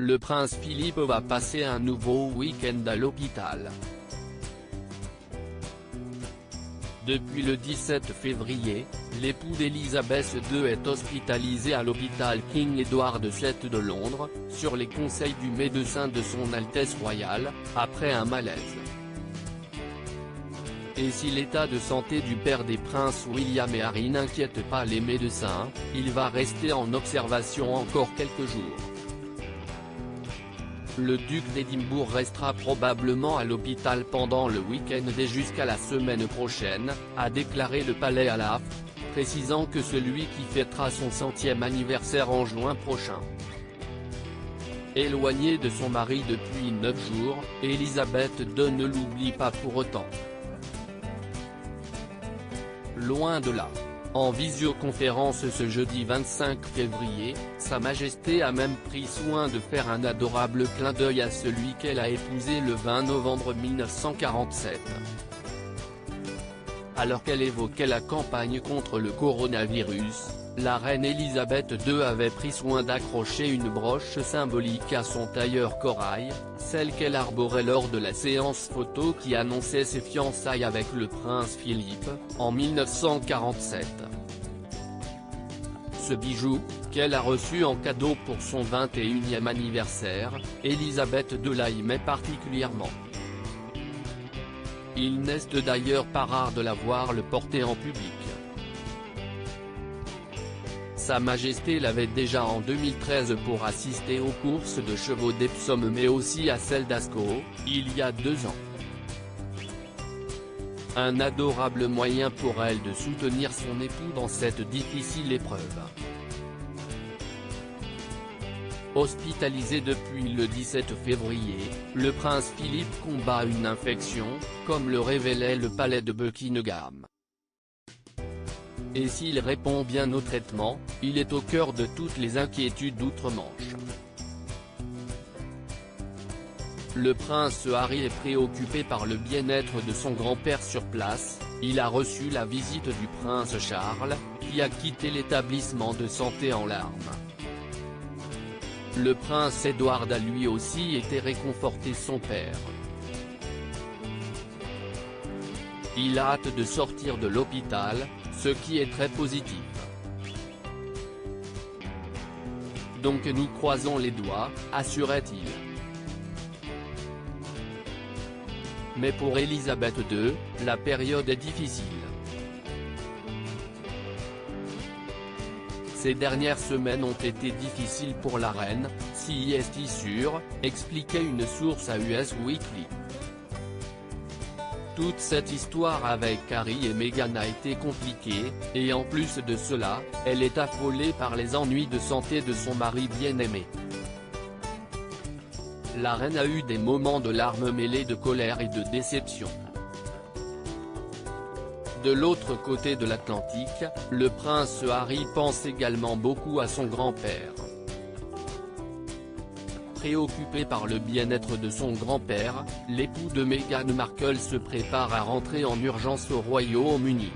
le prince Philippe va passer un nouveau week-end à l'hôpital. Depuis le 17 février, l'époux d'Elisabeth II est hospitalisé à l'hôpital King Edward VII de Londres, sur les conseils du médecin de son Altesse royale, après un malaise. Et si l'état de santé du père des princes William et Harry n'inquiète pas les médecins, il va rester en observation encore quelques jours. Le duc d'Édimbourg restera probablement à l'hôpital pendant le week-end et jusqu'à la semaine prochaine, a déclaré le palais à l'AFP, précisant que celui qui fêtera son 100e anniversaire en juin prochain. Éloignée de son mari depuis 9 jours, Elisabeth II ne l'oublie pas pour autant. Loin de là. En visioconférence ce jeudi 25 février, Sa Majesté a même pris soin de faire un adorable clin d'œil à celui qu'elle a épousé le 20 novembre 1947. Alors qu'elle évoquait la campagne contre le coronavirus, la reine Elisabeth II avait pris soin d'accrocher une broche symbolique à son tailleur corail, celle qu'elle arborait lors de la séance photo qui annonçait ses fiançailles avec le prince Philippe, en 1947. Ce bijou, qu'elle a reçu en cadeau pour son 21e anniversaire, Elisabeth II l'aimait particulièrement. Il n'est d'ailleurs pas rare de la voir le porter en public. Sa Majesté l'avait déjà en 2013 pour assister aux courses de chevaux d'Epsom mais aussi à celles d'Ascot, il y a 2 ans. Un adorable moyen pour elle de soutenir son époux dans cette difficile épreuve. Hospitalisé depuis le 17 février, le prince Philippe combat une infection, comme le révélait le palais de Buckingham. Et s'il répond bien au traitement, il est au cœur de toutes les inquiétudes d'outre-Manche. Le prince Harry est préoccupé par le bien-être de son grand-père sur place, il a reçu la visite du prince Charles, qui a quitté l'établissement de santé en larmes. Le prince Edward a lui aussi été réconforter son père. Il a hâte de sortir de l'hôpital, ce qui est très positif. Donc nous croisons les doigts, assurait-il. Mais pour Elisabeth II, la période est difficile. Ces dernières semaines ont été difficiles pour la reine, si est sûr, expliquait une source à Us Weekly. Toute cette histoire avec Harry et Meghan a été compliquée, et en plus de cela, elle est affolée par les ennuis de santé de son mari bien-aimé. La reine a eu des moments de larmes mêlées de colère et de déception. De l'autre côté de l'Atlantique, le prince Harry pense également beaucoup à son grand-père. Préoccupé par le bien-être de son grand-père, l'époux de Meghan Markle se prépare à rentrer en urgence au Royaume-Uni.